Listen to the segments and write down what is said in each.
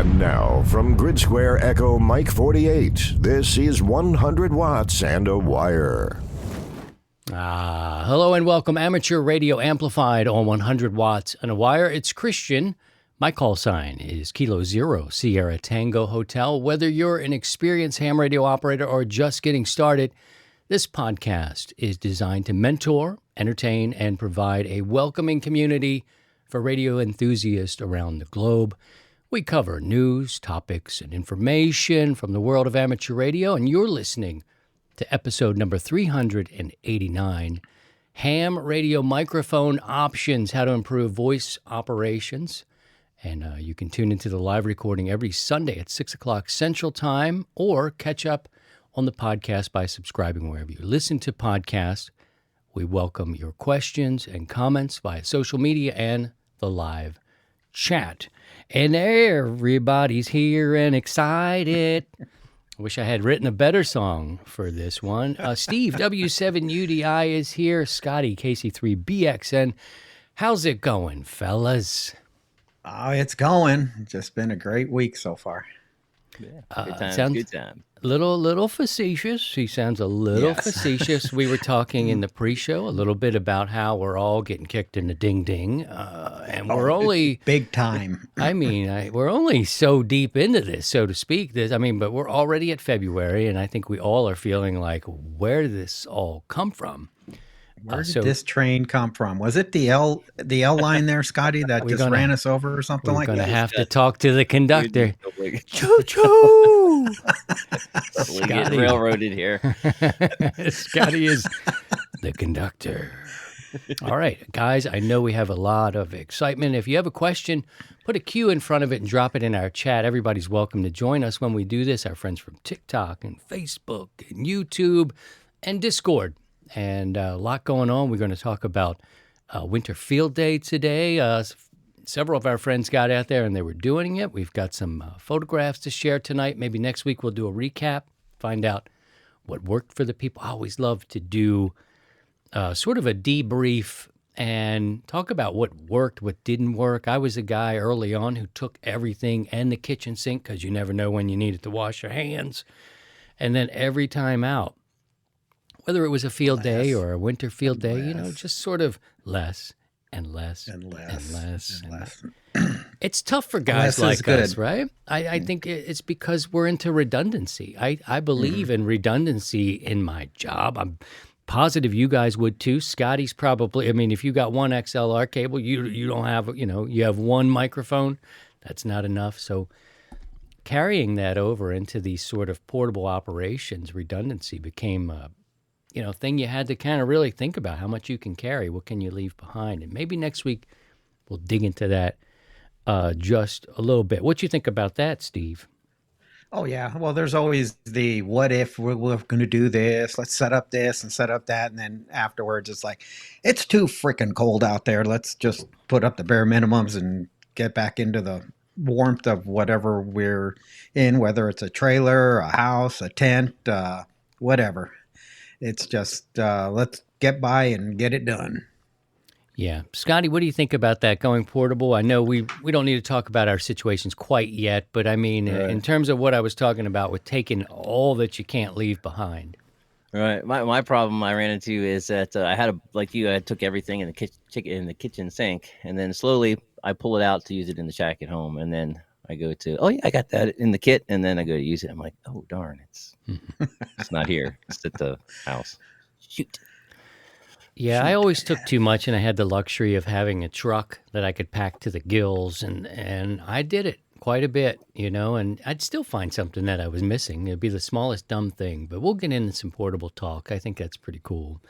And now, from Grid Square Echo Mike 48, this is 100 Watts and a Wire. Hello and welcome, Amateur Radio Amplified on 100 Watts and a Wire. It's Christian. My call sign is Kilo Zero Sierra Tango Hotel. Whether you're an experienced ham radio operator or just getting started, this podcast is designed to mentor, entertain, and provide a welcoming community for radio enthusiasts around the globe. We cover news, topics, and information from the world of amateur radio, and you're listening to episode number 389, Ham Radio Microphone Options, How to Improve Voice Operations. And you can tune into the live recording every Sunday at 6 o'clock Central Time or catch up on the podcast by subscribing wherever you listen to podcasts. We welcome your questions and comments via social media and the live chat. And everybody's here and excited. I wish I had written a better song for this one. Steve, W7UDI is here. Scotty, KC3BXN. How's it going, fellas? Oh, it's going. It's just been a great week so far. Yeah, good time. Sounds good time. Little facetious. He sounds a little facetious. We were talking in the pre-show a little bit about how we're all getting kicked in the ding-ding, and we're only big time. I mean, we're only so deep into this, so to speak. But we're already at February, and I think we all are feeling like, where did this all come from? Where did this train come from? Was it the L line there, Scotty, that just ran us over or something like that? We're going to have to talk to the conductor. Choo-choo! We get railroaded here. Scotty is the conductor. All right, guys, I know we have a lot of excitement. If you have a question, put a Q in front of it and drop it in our chat. Everybody's welcome to join us when we do this. Our friends from TikTok and Facebook and YouTube and Discord. And a lot going on. We're going to talk about Winter Field Day today. Several of our friends got out there and they were doing it. We've got some photographs to share tonight. Maybe next week we'll do a recap, find out what worked for the people. I always love to do sort of a debrief and talk about what worked, what didn't work. I was a guy early on who took everything and the kitchen sink because you never know when you needed to wash your hands. And then every time out, whether it was a field day or a winter field day, just sort of less and less and less. It's tough for guys like us, right? I think it's because we're into redundancy. I believe in redundancy in my job. I'm positive you guys would too. Scotty's probably, if you got one XLR cable, you don't have, you have one microphone. That's not enough. So carrying that over into these sort of portable operations, redundancy became thing you had to kind of really think about. How much you can carry, what can you leave behind? And maybe next week we'll dig into that just a little bit. What you think about that, Steve? Oh, yeah. Well, there's always the what if we're going to do this, let's set up this and set up that. And then afterwards, it's like, it's too freaking cold out there. Let's just put up the bare minimums and get back into the warmth of whatever we're in, whether it's a trailer, a house, a tent, whatever. It's just let's get by and get it done. Yeah. Scotty, what do you think about that, going portable? I know we don't need to talk about our situations quite yet, but in terms of what I was talking about with taking all that you can't leave behind. Right. My problem I ran into is that I took everything in the kitchen sink, and then slowly I pull it out to use it in the shack at home, and then I go to, I got that in the kit, and then I go to use it. I'm like, oh, darn, it's not here. It's at the house. Shoot. Yeah, I always took too much, and I had the luxury of having a truck that I could pack to the gills, and I did it quite a bit, and I'd still find something that I was missing. It'd be the smallest dumb thing, but we'll get into some portable talk. I think that's pretty cool.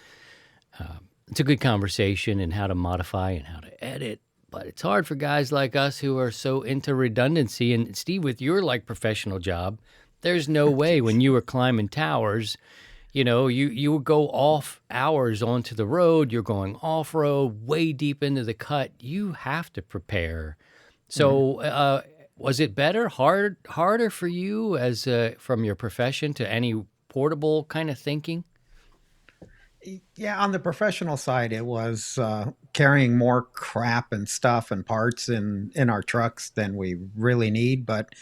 It's a good conversation and how to modify and how to edit. But it's hard for guys like us who are so into redundancy. And Steve, with your professional job, there's no way when you were climbing towers, you would go off hours onto the road. You're going off road, way deep into the cut. You have to prepare. So was it harder for you as from your profession to any portable kind of thinking? Yeah, on the professional side, it was carrying more crap and stuff and parts in our trucks than we really need. But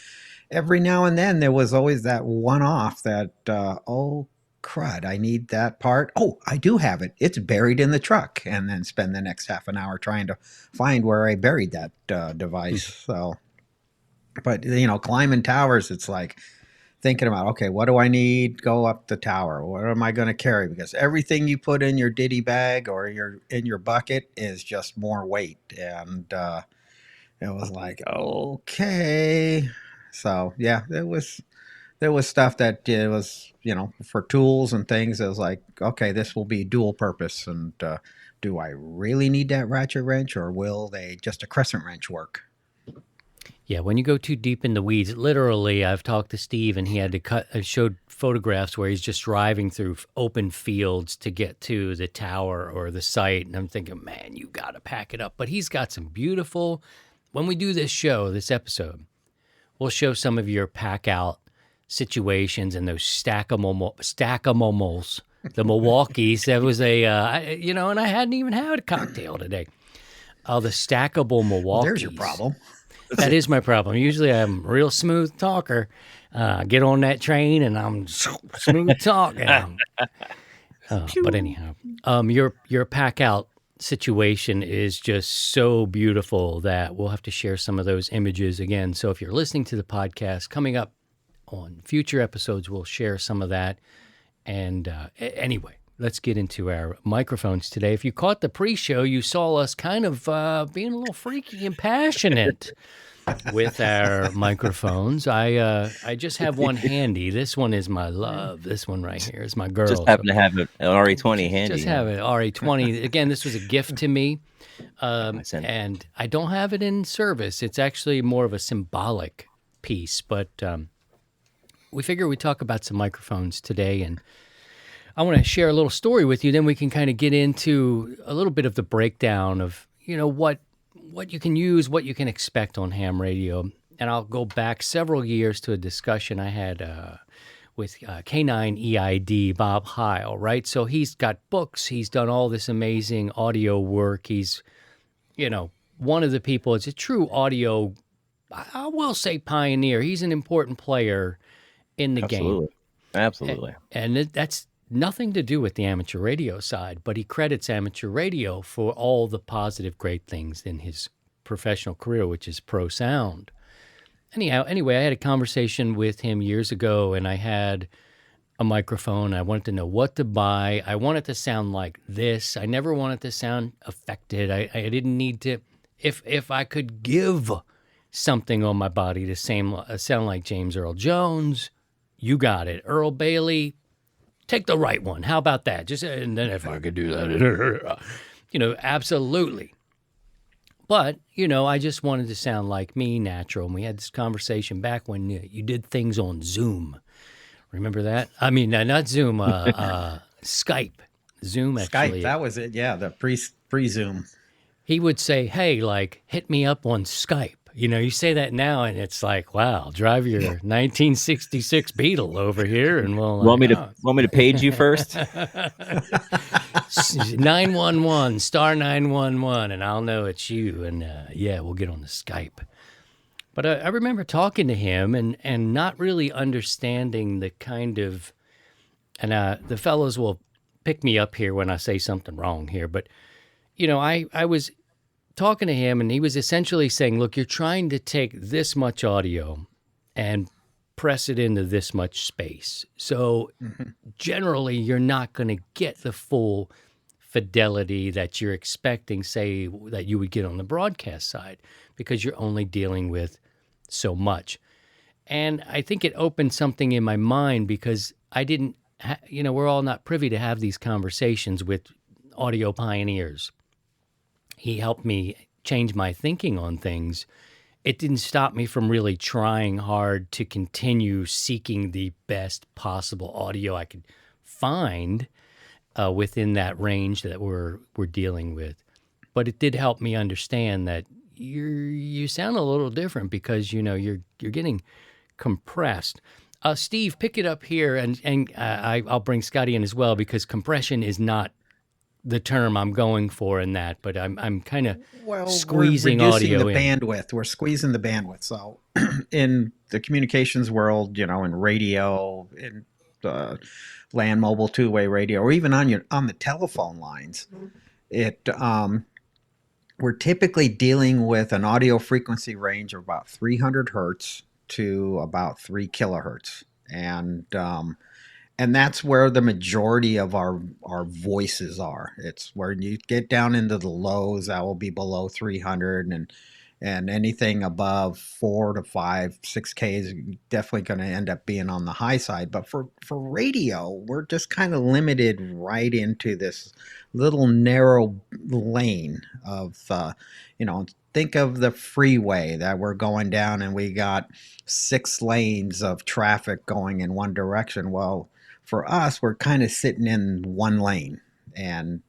every now and then, there was always that one off that, oh crud, I need that part. Oh, I do have it. It's buried in the truck, and then spend the next half an hour trying to find where I buried that device. So, but climbing towers, it's like thinking about, okay, what do I need? Go up the tower. What am I going to carry? Because everything you put in your ditty bag or in your bucket is just more weight. And it was like, okay. So yeah, there was stuff that it was, for tools and things. It was like, okay, this will be dual purpose. And do I really need that ratchet wrench, or will they just a crescent wrench work? Yeah, when you go too deep in the weeds, literally, I've talked to Steve, and he had to showed photographs where he's just driving through open fields to get to the tower or the site. And I'm thinking, man, you got to pack it up. But he's got some beautiful, when we do this episode, we'll show some of your pack out situations and those stack-a-momos, the Milwaukees. That was and I hadn't even had a cocktail today. The stackable Milwaukees. There's your problem. That is my problem. Usually I'm a real smooth talker. Get on that train and I'm smooth talking. But anyhow, your pack out situation is just so beautiful that we'll have to share some of those images again. So if you're listening to the podcast, coming up on future episodes, we'll share some of that. And anyway, let's get into our microphones today. If you caught the pre-show, you saw us kind of being a little freaky and passionate with our microphones. I just have one handy. This one is my love. This one right here is my girl. Just happen to have an RE20 handy. Just have an RE20. Again, this was a gift to me, and I don't have it in service. It's actually more of a symbolic piece, but we figure we talk about some microphones today, and I want to share a little story with you. Then we can kind of get into a little bit of the breakdown of, what you can use, what you can expect on ham radio. And I'll go back several years to a discussion I had with K9EID, Bob Heil, right? So he's got books. He's done all this amazing audio work. He's, one of the people, it's a true audio, I will say pioneer. He's an important player in the game. Absolutely. And that's nothing to do with the amateur radio side, but he credits amateur radio for all the positive, great things in his professional career, which is pro sound. Anyway, I had a conversation with him years ago, and I had a microphone. I wanted to know what to buy. I wanted to sound like this. I never wanted to sound affected. I didn't need to, if I could give something on my body to sound like James Earl Jones, you got it. Earl Bailey, take the right one. How about that? And then if I could do that, absolutely. But, I just wanted to sound like me, natural. And we had this conversation back when you did things on Zoom. Remember that? I mean, not Zoom, Skype. Zoom, actually. Skype, that was it. Yeah, the pre-Zoom. He would say, hey, hit me up on Skype. You say that now, and it's like, wow, drive your 1966 Beetle over here, and we'll want me to page you first. 911 star 911, and I'll know it's you, and we'll get on the Skype. But I remember talking to him and not really understanding the kind of, and the fellows will pick me up here when I say something wrong here, but I was talking to him, and he was essentially saying, look, you're trying to take this much audio and press it into this much space. So generally, you're not going to get the full fidelity that you're expecting, say, that you would get on the broadcast side, because you're only dealing with so much. And I think it opened something in my mind, because I didn't, we're all not privy to have these conversations with audio pioneers. He helped me change my thinking on things. It didn't stop me from really trying hard to continue seeking the best possible audio I could find within that range that we're dealing with. But it did help me understand that you sound a little different, because you're getting compressed. Steve, pick it up here, and I'll bring Scotty in as well because compression is not the term I'm going for in that, but I'm kind of squeezing we're reducing audio the in. bandwidth. We're squeezing the bandwidth. So in the communications world, in radio, in land mobile two-way radio, or even on the telephone lines, we're typically dealing with an audio frequency range of about 300 hertz to about 3 kilohertz, and that's where the majority of our voices are. It's where you get down into the lows that will be below 300, and anything above 4 to 5, 6K is definitely going to end up being on the high side. But for radio, we're just kind of limited right into this little narrow lane of, think of the freeway that we're going down, and we got 6 lanes of traffic going in one direction. Well, for us, we're kind of sitting in one lane. And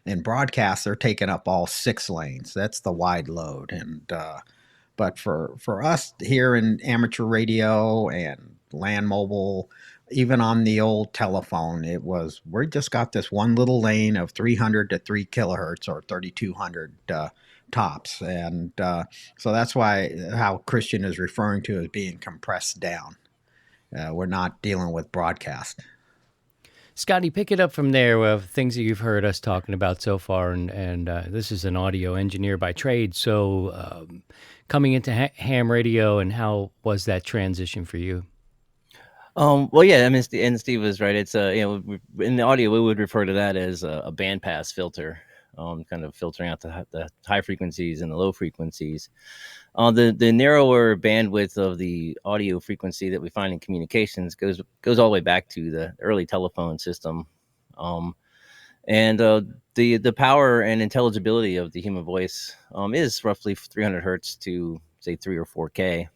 in broadcast, they're taking up all 6 lanes. That's the wide load. But for us here in amateur radio and land mobile, even on the old telephone, we just got this one little lane of 300 to 3 kilohertz or 3200 tops. And so that's how Christian is referring to as being compressed down. We're not dealing with broadcast. Scotty, pick it up from there with things that you've heard us talking about so far. And this is an audio engineer by trade. So coming into ham radio, and how was that transition for you? Well, yeah, I mean, and Steve was right. It's in the audio, we would refer to that as a bandpass filter, kind of filtering out the high frequencies and the low frequencies. The narrower bandwidth of the audio frequency that we find in communications goes all the way back to the early telephone system, and the power and intelligibility of the human voice is roughly 300 hertz to say 3 or 4K.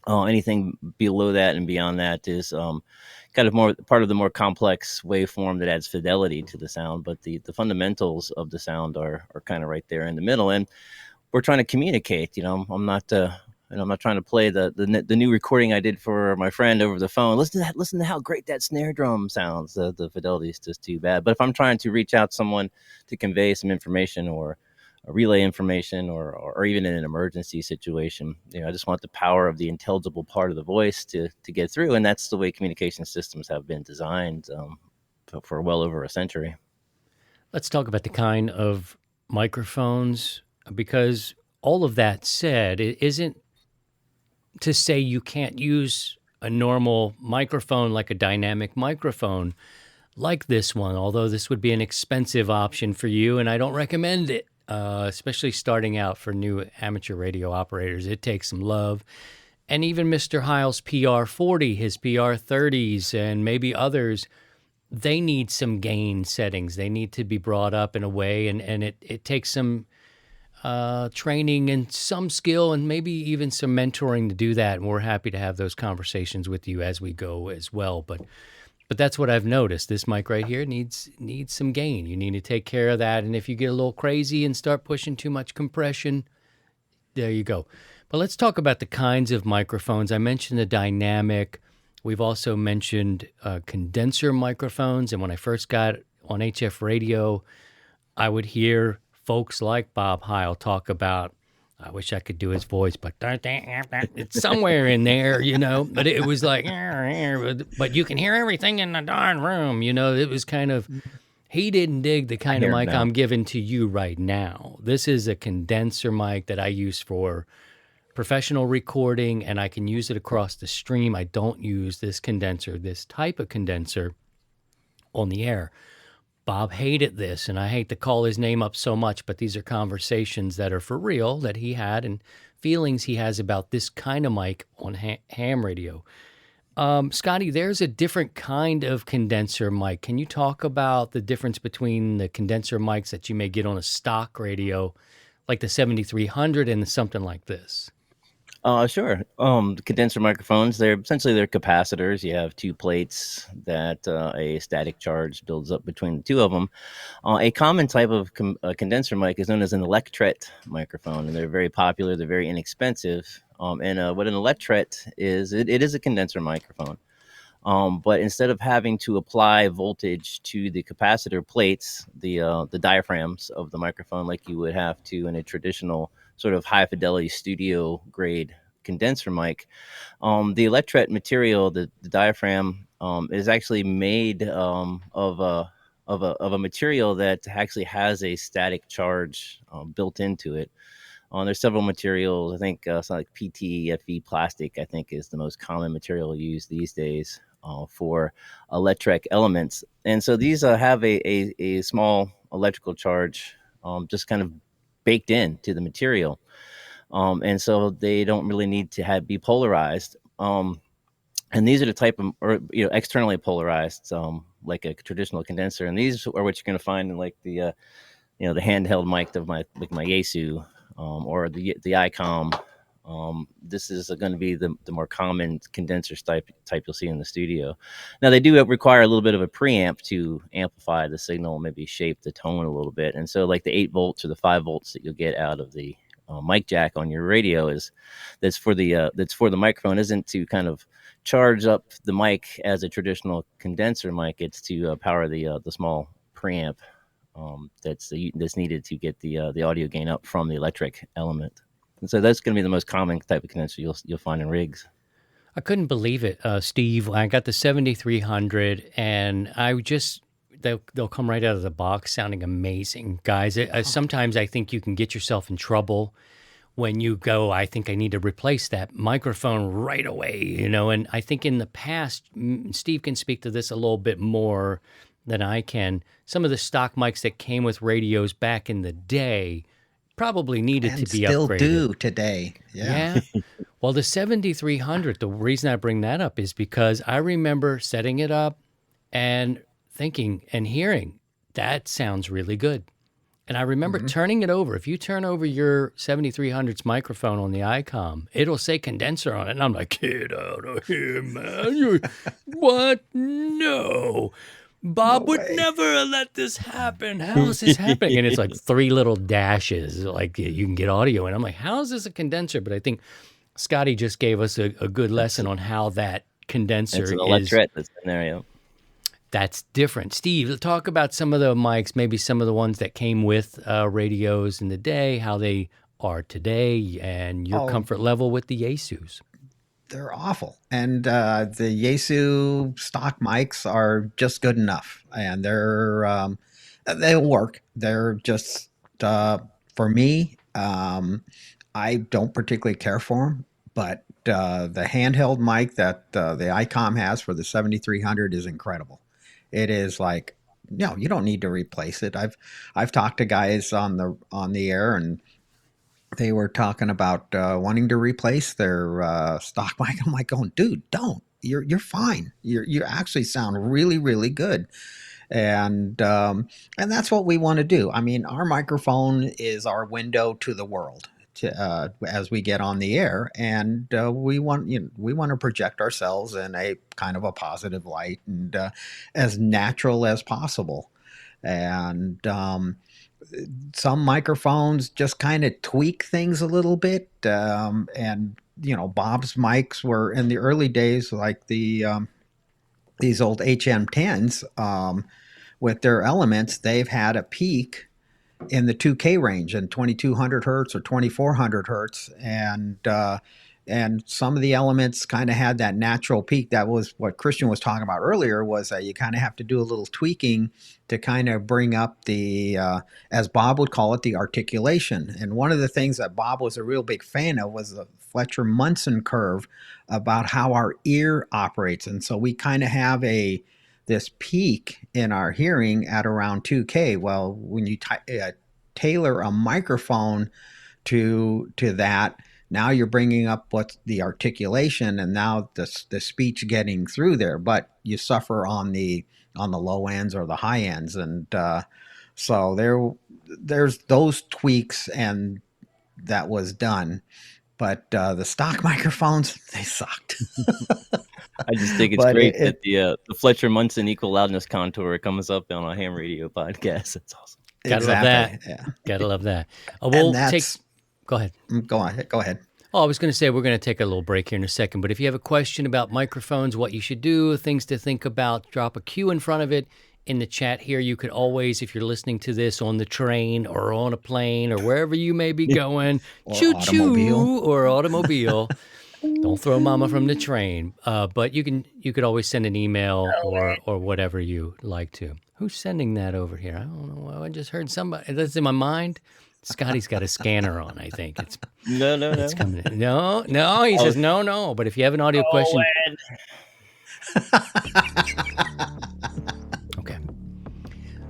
Anything below that and beyond that is kind of more part of the more complex waveform that adds fidelity to the sound, but the fundamentals of the sound are kind of right there in the middle. And we're trying to communicate. I'm not trying to play the new recording I did for my friend over the phone. Listen to how great that snare drum sounds. The fidelity is just too bad. But if I'm trying to reach out someone to convey some information or relay information or even in an emergency situation, I just want the power of the intelligible part of the voice to get through. And that's the way communication systems have been designed for well over a century. Let's talk about the kind of microphones, because all of that said, it isn't to say you can't use a normal microphone like a dynamic microphone like this one, although this would be an expensive option for you, and I don't recommend it, especially starting out for new amateur radio operators. It takes some love. And even Mr. Heil's PR40, his PR30s, and maybe others, they need some gain settings. They need to be brought up in a way, and it takes some training and some skill and maybe even some mentoring to do that. And we're happy to have those conversations with you as we go as well. But that's what I've noticed. This mic right here needs some gain. You need to take care of that. And if you get a little crazy and start pushing too much compression, there you go. But let's talk about the kinds of microphones. I mentioned the dynamic. We've also mentioned condenser microphones. And when I first got on HF radio, I would hear folks like Bob Heil talk about, I wish I could do his voice, but it's somewhere in there, but it was like, but you can hear everything in the darn room. It was kind of, he didn't dig the kind of mic I'm giving to you right now. This is a condenser mic that I use for professional recording, and I can use it across the stream. I don't use this type of condenser on the air. Bob hated this, and I hate to call his name up so much, but these are conversations that are for real that he had and feelings he has about this kind of mic on ham radio. Scotty, there's a different kind of condenser mic. Can you talk about the difference between the condenser mics that you may get on a stock radio, like the 7300 and something like this? Sure. Condenser microphones, they're capacitors. You have two plates that a static charge builds up between the two of them. A common type of condenser mic is known as an electret microphone, and they're very popular. They're very inexpensive. And what an electret is, it is a condenser microphone. But instead of having to apply voltage to the capacitor plates, the diaphragms of the microphone, like you would have to in a traditional sort of high fidelity studio grade condenser mic, the electret material, the diaphragm, is actually made of a material that actually has a static charge built into it. There's several materials. I think something like PTFE plastic, I think, is the most common material used these days for electric elements. And so these have a small electrical charge just kind of baked into the material. And so they don't really need to be polarized. And these are the type of, or externally polarized, like a traditional condenser. And these are what you're going to find in like the the handheld mic of my Yaesu, or the ICOM. This is going to be the more common condenser type you'll see in the studio. Now they do require a little bit of a preamp to amplify the signal, maybe shape the tone a little bit. And so like the 8 volts or the 5 volts that you'll get out of the mic jack on your radio that's for the microphone, isn't to kind of charge up the mic as a traditional condenser mic. It's to power the small preamp that's needed to get the audio gain up from the electric element. And so that's going to be the most common type of condenser you'll find in rigs. I couldn't believe it, Steve. I got the 7300, and they'll come right out of the box sounding amazing, guys. Sometimes I think you can get yourself in trouble when you go, I think I need to replace that microphone right away, and I think in the past, Steve can speak to this a little bit more than I can. Some of the stock mics that came with radios back in the day probably needed to be still upgraded. do today. Yeah. Well, the 7300, the reason I bring that up is because I remember setting it up and thinking and hearing, that sounds really good. And I remember turning it over. If you turn over your 7300's microphone on the ICOM, it'll say condenser on it. And I'm like, get out of here, man. What? No. Bob would never let this happen. How is this happening? And it's like 3 little dashes, like you can get audio. And I'm like, how is this a condenser? But I think Scotty just gave us a good lesson on how that condenser it's an electret that's in there, yeah. That's different. Steve, talk about some of the mics, maybe some of the ones that came with radios in the day, how they are today, and your comfort level with the Yaesus. They're awful. And the Yaesu stock mics are just good enough. And they'll work. They're just, for me, I don't particularly care for them. But the handheld mic that the ICOM has for the 7300 is incredible. It is like, no, you don't need to replace it. I've talked to guys on the air, and they were talking about wanting to replace their stock mic. I'm like, going, dude, don't. You're fine. You actually sound really, really good. And that's what we want to do. I mean, our microphone is our window to the world. As we get on the air, and we want to project ourselves in a kind of a positive light and as natural as possible. And some microphones just kind of tweak things a little bit. And Bob's mics were in the early days like these old HM10s with their elements. They've had a peak in the 2K range and 2200 hertz or 2400 hertz. And some of the elements kind of had that natural peak. That was what Christian was talking about earlier, was that you kind of have to do a little tweaking to kind of bring up the, as Bob would call it, the articulation. And one of the things that Bob was a real big fan of was the Fletcher-Munson curve about how our ear operates. And so we kind of have this peak in our hearing at around 2K. Well, when you tailor a microphone to that, now you're bringing up what's the articulation, and now the speech getting through there. But you suffer on the low ends or the high ends, and so there's those tweaks, and that was done. but the stock microphones, they sucked. I just think it's But great that the Fletcher Munson equal loudness contour comes up on a ham radio podcast. That's awesome. Gotta love that. Exactly, yeah. Gotta love that. And We'll that's- take. Go ahead. Go ahead. Oh, I was going to say we're going to take a little break here in a second, but if you have a question about microphones, what you should do, things to think about, drop a Q in front of it in the chat here. You could always, if you're listening to this on the train or on a plane or wherever you may be going, Or choo-choo automobile. or automobile. Don't throw mama from the train. But you could always send an email or whatever you like to. Who's sending that over here? I don't know. I just heard somebody. That's in my mind. Scotty's got a scanner on, I think. No. It's coming in. No. He says no. But if you have an audio question. Okay.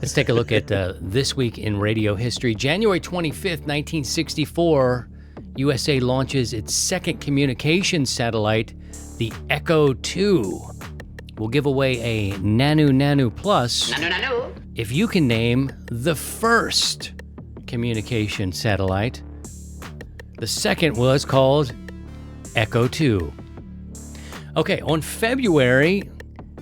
Let's take a look at this week in radio history. January 25th, 1964, USA launches its second communication satellite, the Echo 2. We'll give away a Nanu Plus if you can name the first communication satellite. The second was called Echo 2. Okay, on February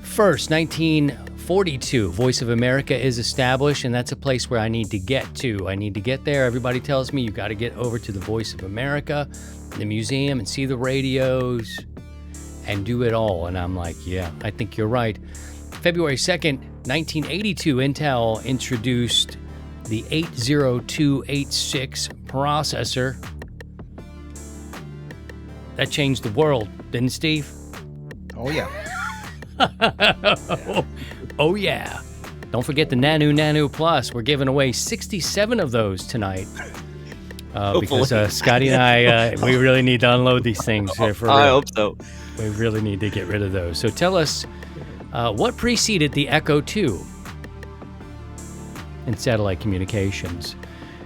1st, 1942, Voice of America is established, and that's a place where I need to get to. I need to get there. Everybody tells me you got to get over to the Voice of America, the museum, and see the radios and do it all. And I'm like, yeah, I think you're right. February 2nd, 1982, Intel introduced the 80286 processor. That changed the world, didn't it, Steve? Oh, yeah. Oh, yeah. Don't forget the Nanu Plus. We're giving away 67 of those tonight. Because Scotty and I, we really need to unload these things here for real. I hope so. We really need to get rid of those. So tell us, what preceded the Echo 2 in satellite communications?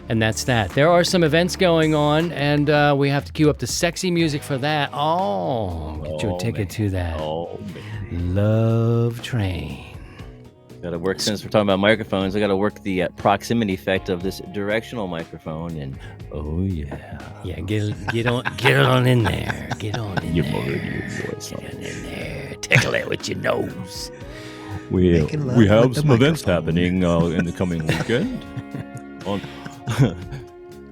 And that's that. There are some events going on, and we have to cue up the sexy music for that. Oh, get your ticket to that. Oh, man. Love Train. Got to work, since we're talking about microphones, I got to work the proximity effect of this directional microphone. And oh, yeah. Yeah, get on in there. Get on in Your there. radio voice. Get on in there. Tickle it with your nose. We Making love have with the some events microphone. happening in the coming weekend. On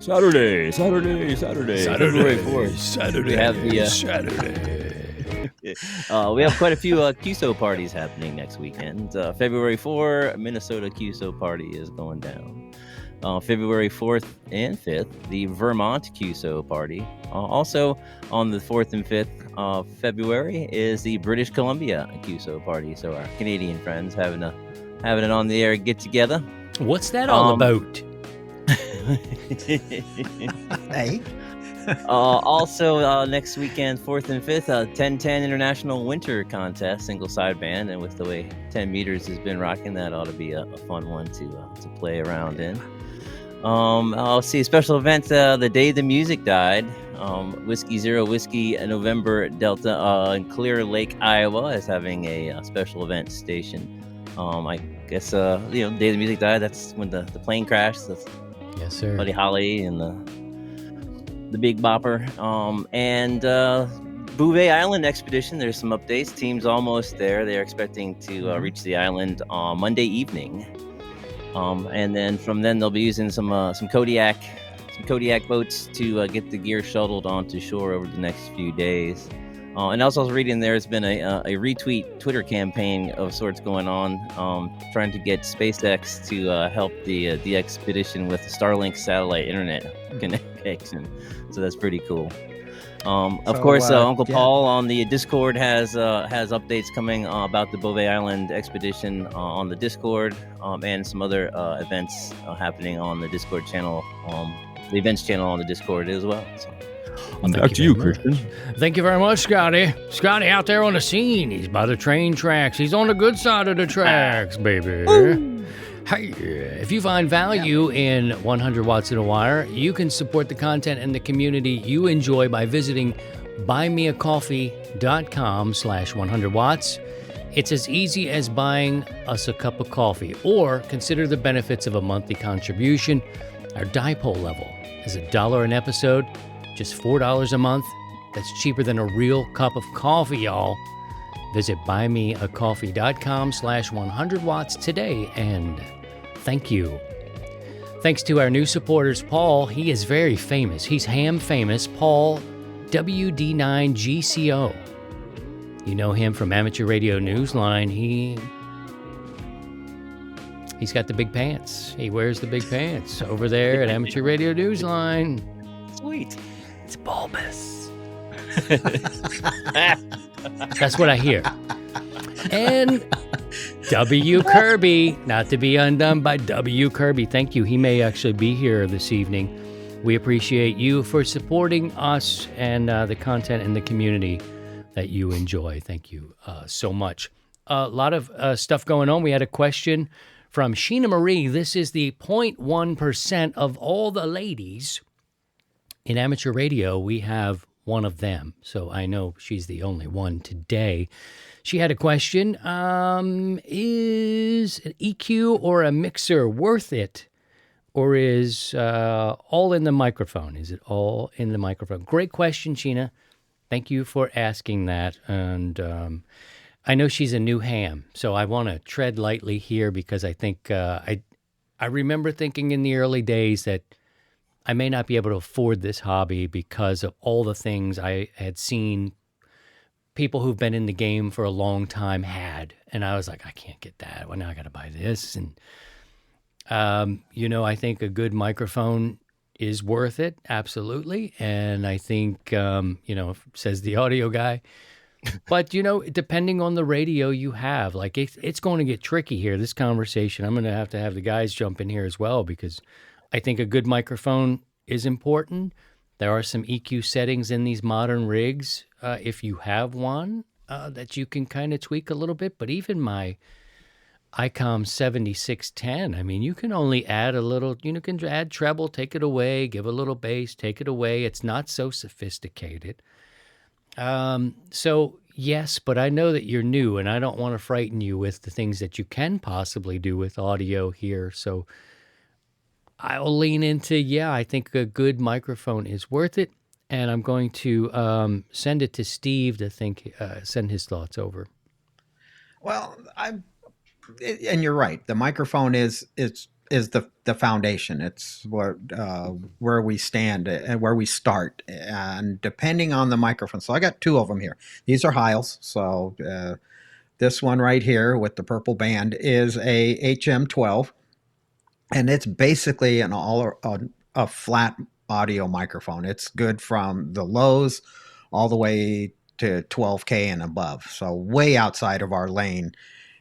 Saturday, February 4th. Saturday. We have the, Saturday. we have quite a few QSO parties happening next weekend. February 4, Minnesota QSO party is going down. February 4th and 5th, the Vermont QSO party. Also on the 4th and 5th of February is the British Columbia QSO party. So our Canadian friends having it on the air get together. What's that all about? Hey. Also, next weekend, 4th and 5th, 1010 International Winter Contest, single sideband. And with the way 10 meters has been rocking, that ought to be a fun one to play around in. I'll see a special event the day the music died. Whiskey Zero Whiskey November Delta in Clear Lake, Iowa is having a special event station. I guess, day the music died, that's when the plane crashed. That's Yes, sir. Buddy Holly and the Big Bopper. And Bouvet Island expedition, there's some updates. Team's almost there. They're expecting to reach the island on Monday evening. And then from then they'll be using some Kodiak boats to get the gear shuttled onto shore over the next few days. And also I was reading there's been a retweet Twitter campaign of sorts going on, trying to get SpaceX to help the expedition with the Starlink satellite internet connection. So that's pretty cool. Of So, course, Uncle yeah. Paul on the Discord has updates coming about the Bouvet Island expedition on the Discord, and some other events happening on the Discord channel, the events channel on the Discord as well. So. Well, Back thank to you you, very much. Christian. Thank you very much, Scotty. Scotty out there on the scene. He's by the train tracks. He's on the good side of the tracks, baby. Hey, if you find value in 100 Watts in a Wire, you can support the content and the community you enjoy by visiting buymeacoffee.com/100watts. It's as easy as buying us a cup of coffee, or consider the benefits of a monthly contribution. Our dipole level is $1 an episode, Just $4 a month. That's cheaper than a real cup of coffee, y'all. Visit buymeacoffee.com/100watts today, and thank you. Thanks to our new supporters, Paul. He is very famous. He's ham famous. Paul, WD9GCO. You know him from Amateur Radio Newsline. He's got the big pants. He wears the big pants over there at Amateur Radio Newsline. Sweet. It's bulbous. That's what I hear. And W. Kirby, not to be undone by W. Kirby. Thank you. He may actually be here this evening. We appreciate you for supporting us and the content and the community that you enjoy. Thank you so much. A lot of stuff going on. We had a question from Sheena Marie. This is the 0.1% of all the ladies in amateur radio. We have one of them. So I know she's the only one today. She had a question. Is an EQ or a mixer worth it? Or is all in the microphone? Is it all in the microphone? Great question, Sheena. Thank you for asking that. And I know she's a new ham, so I want to tread lightly here because I think I remember thinking in the early days that I may not be able to afford this hobby because of all the things I had seen people who've been in the game for a long time had. And I was like, I can't get that. Well, now I got to buy this. And, I think a good microphone is worth it. Absolutely. And I think, says the audio guy, but, depending on the radio you have, like it's going to get tricky here, this conversation. I'm going to have the guys jump in here as well, because I think a good microphone is important. There are some EQ settings in these modern rigs, if you have one, that you can kind of tweak a little bit. But even my ICOM 7610, I mean, you can only add a little, you can add treble, take it away, give a little bass, take it away. It's not so sophisticated. So yes, but I know that you're new and I don't want to frighten you with the things that you can possibly do with audio here. So I'll lean into, I think a good microphone is worth it. And I'm going to send it to Steve to send his thoughts over. Well, and you're right. The microphone is the foundation. It's where we stand and where we start. And depending on the microphone, so I got two of them here. These are Heils. So this one right here with the purple band is a HM12, and it's basically a flat audio microphone. It's good from the lows all the way to 12K and above. So way outside of our lane.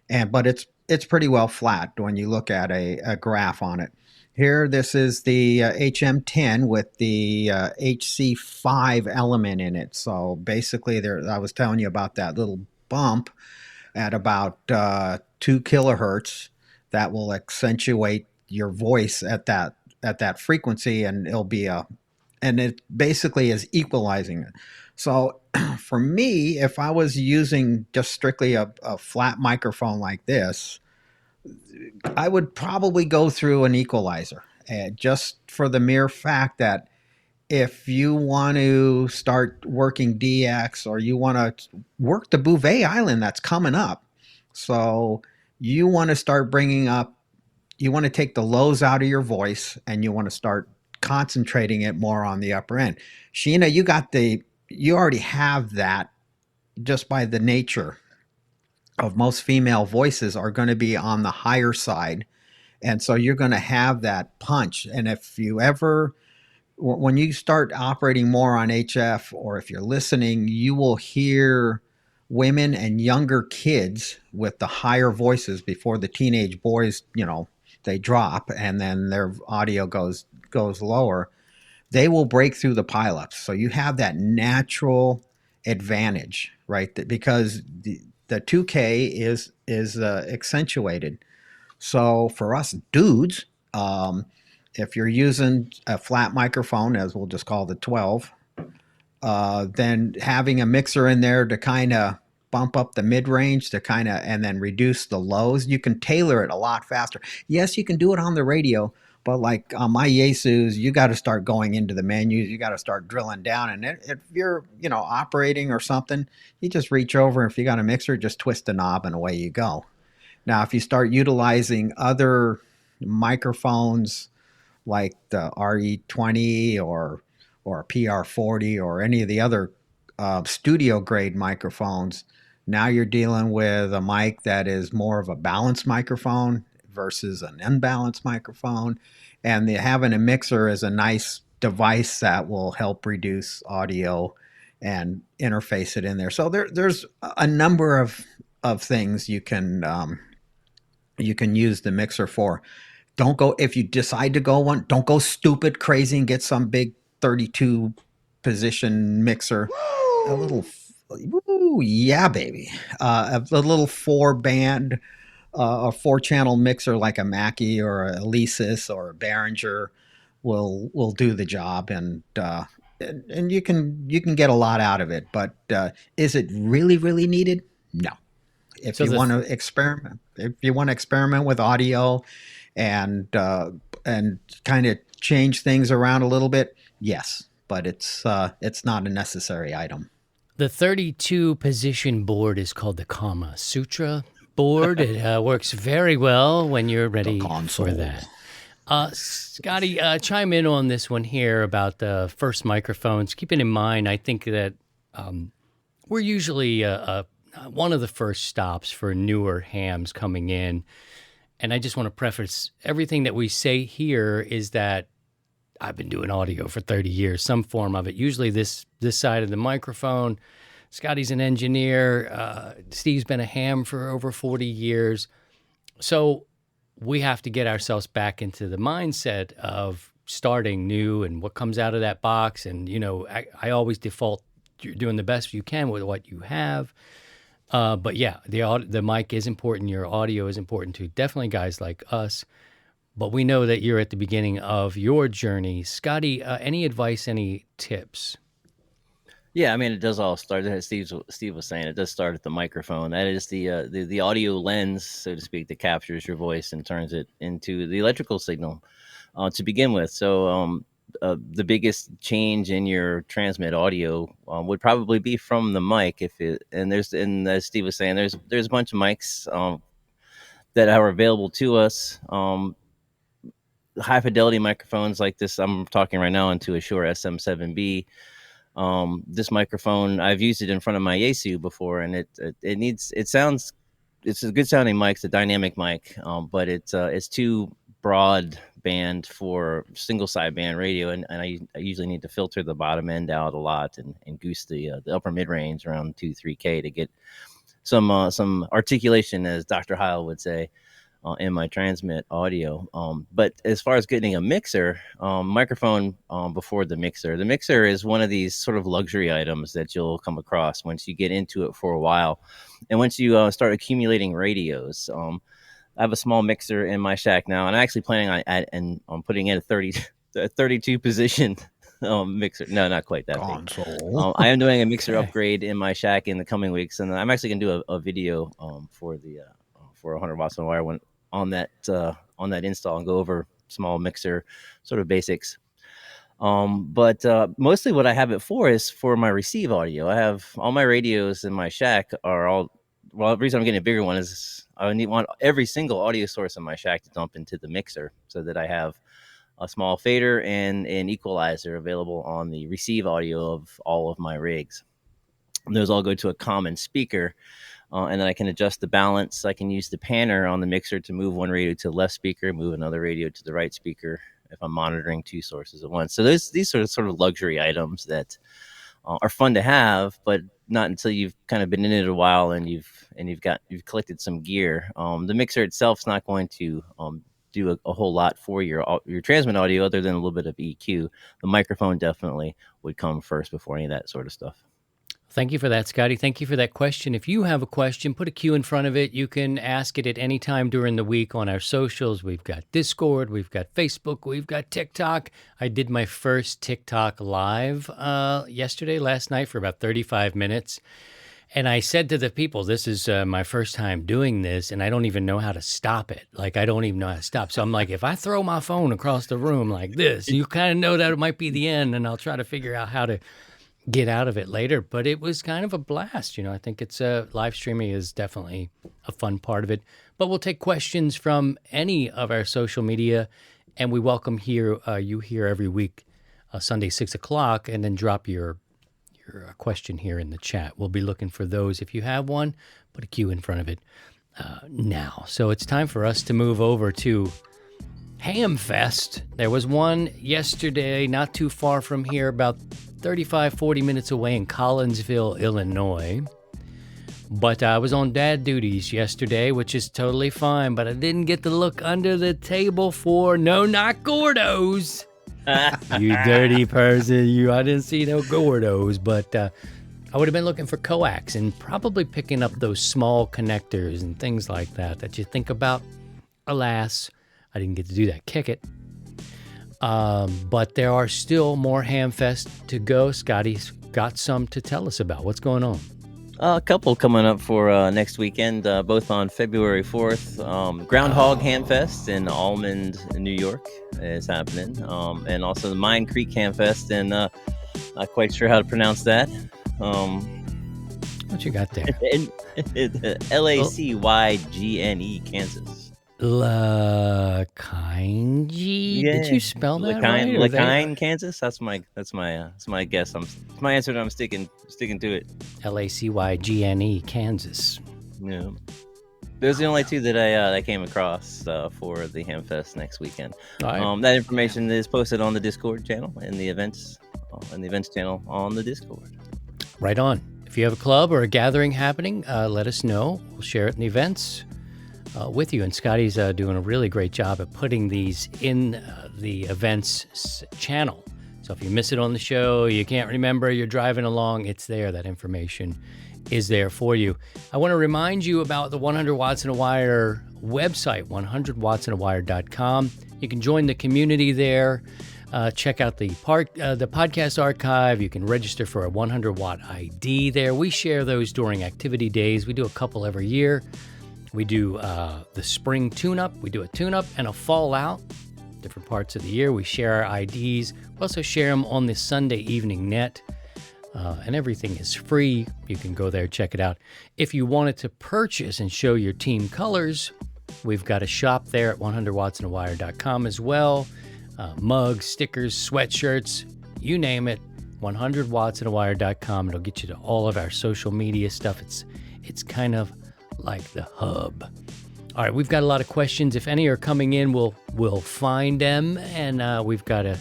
But it's pretty well flat when you look at a graph on it. Here, this is the HM10 with the HC5 element in it. So basically, I was telling you about that little bump at about 2 kilohertz that will accentuate your voice at that frequency, and and it basically is equalizing it. So for me, if I was using just strictly a flat microphone like this, I would probably go through an equalizer, just for the mere fact that if you want to start working DX or you want to work the Bouvet Island that's coming up, so you want to start you want to take the lows out of your voice and you want to start concentrating it more on the upper end. Sheena, you already have that just by the nature of most female voices are going to be on the higher side. And so you're going to have that punch. And if you when you start operating more on HF, or if you're listening, you will hear women and younger kids with the higher voices before the teenage boys, they drop and then their audio goes lower. They will break through the pileups. So you have that natural advantage, right? Because the 2K is accentuated. So for us dudes, if you're using a flat microphone, as we'll just call the 12, then having a mixer in there to kind of bump up the mid-range and then reduce the lows, you can tailor it a lot faster. Yes, you can do it on the radio, But like on my Yaesus, you got to start going into the menus. You got to start drilling down. And if you're, operating or something, you just reach over. If you got a mixer, just twist the knob and away you go. Now, if you start utilizing other microphones like the RE20 or PR40 or any of the other studio grade microphones, now you're dealing with a mic that is more of a balanced microphone versus an unbalanced microphone. And having a mixer is a nice device that will help reduce audio and interface it in there. So there's a number of things you can use the mixer for. Don't go, if you decide to go one, don't go stupid crazy and get some big 32 position mixer. A little, yeah, baby. A little 4-band, a 4-channel mixer like a Mackie or a Alesis or a Behringer will do the job, and you can get a lot out of it. But is it really needed? No. If you want to experiment with audio and kind of change things around a little bit, yes, but it's not a necessary item. The 32 position board is called the Kama Sutra board. It works very well when you're ready for that. Scotty, chime in on this one here about the first microphones. Keeping in mind, I think that we're usually one of the first stops for newer hams coming in. And I just want to preface everything that we say here is that I've been doing audio for 30 years, some form of it. Usually this side of the microphone. Scotty's an engineer. Steve's been a ham for over 40 years. So we have to get ourselves back into the mindset of starting new and what comes out of that box. And, I always default, you're doing the best you can with what you have. But yeah, the mic is important. Your audio is important too. Definitely guys like us. But we know that you're at the beginning of your journey. Scotty, any advice, any tips? Yeah, I mean, it does all start, as Steve was saying, it does start at the microphone. That is the audio lens, so to speak, that captures your voice and turns it into the electrical signal to begin with. So the biggest change in your transmit audio would probably be from the mic. And as Steve was saying, there's a bunch of mics that are available to us. High fidelity microphones like this I'm talking right now into a Shure SM7B. This microphone, I've used it in front of my Yaesu before, and it's a good sounding mic. It's a dynamic mic, but it's too broad band for single sideband radio, and I usually need to filter the bottom end out a lot and goose the upper mid range around 2-3K to get some articulation, as Dr. Heil would say, in my transmit audio. But as far as getting a mixer, microphone before the mixer is one of these sort of luxury items that you'll come across once you get into it for a while. And once you start accumulating radios, I have a small mixer in my shack now, and I'm actually planning on putting in a 32 position mixer. No, not quite that big. I am doing a mixer upgrade in my shack in the coming weeks, and I'm actually going to do a video for 100 watts on wire on that install and go over small mixer sort of basics. But mostly what I have it for is for my receive audio. I have all my radios in my shack the reason I'm getting a bigger one is I want every single audio source in my shack to dump into the mixer so that I have a small fader and an equalizer available on the receive audio of all of my rigs. And those all go to a common speaker. And then I can adjust the balance. I can use the panner on the mixer to move one radio to the left speaker, move another radio to the right speaker if I'm monitoring two sources at once. So these are sort of luxury items that are fun to have, but not until you've kind of been in it a while and you've collected some gear. The mixer itself is not going to do a whole lot for your transmit audio other than a little bit of EQ. The microphone definitely would come first before any of that sort of stuff. Thank you for that, Scotty. Thank you for that question. If you have a question, put a Q in front of it. You can ask it at any time during the week on our socials. We've got Discord, we've got Facebook, we've got TikTok. I did my first TikTok live last night for about 35 minutes. And I said to the people, this is my first time doing this, and I don't even know how to stop it. Like, I don't even know how to stop. So I'm like, if I throw my phone across the room like this, you kind of know that it might be the end, and I'll try to figure out how to get out of it later. But it was kind of a blast. I think it's live streaming is definitely a fun part of it. But we'll take questions from any of our social media, and we welcome you here every week, Sunday, 6 o'clock, and then drop your question here in the chat. We'll be looking for those. If you have one, put a Q in front of it now. So it's time for us to move over to Hamfest. There was one yesterday, not too far from here, about 35, 40 minutes away in Collinsville, Illinois. But I was on dad duties yesterday, which is totally fine, but I didn't get to look under the table for No Not Gordos. You dirty person. I didn't see no Gordos, but I would have been looking for coax and probably picking up those small connectors and things like that you think about. Alas, I didn't get to do that. Kick it. But there are still more Hamfest to go. Scotty's got some to tell us about. What's going on? A couple coming up for next weekend, both on February 4th. Groundhog Hamfest in Almond, New York is happening. And also the Mine Creek Hamfest, and not quite sure how to pronounce that. What you got there? Lacygne, Kansas. Lacygne? Yeah. Did you spell that right? Lacygne, Kansas. That's my guess. It's my answer, and I'm sticking to it. Lacygne, Kansas. Yeah. Those are the only two that I came across for the Hamfest next weekend. All right. That information is posted on the Discord channel and the events channel on the Discord. Right on. If you have a club or a gathering happening, let us know. We'll share it in the events with you. And Scotty's doing a really great job at putting these in the events channel. So if you miss it on the show, you can't remember, you're driving along, it's there. That information is there for you. I want to remind you about the 100 Watts in a Wire website, 100wattsinawire.com. You can join the community there. Check out the podcast archive. You can register for a 100 Watt ID there. We share those during activity days. We do a couple every year. We do the spring tune-up. We do a tune-up and a fallout, different parts of the year. We share our IDs. We also share them on the Sunday evening net. And everything is free. You can go there, check it out. If you wanted to purchase and show your team colors, we've got a shop there at 100wattsinawire.com as well. Mugs, stickers, sweatshirts, you name it. 100wattsinawire.com. It'll get you to all of our social media stuff. It's kind of like the hub. All right, we've got a lot of questions. If any are coming in, we'll find them, and we've got a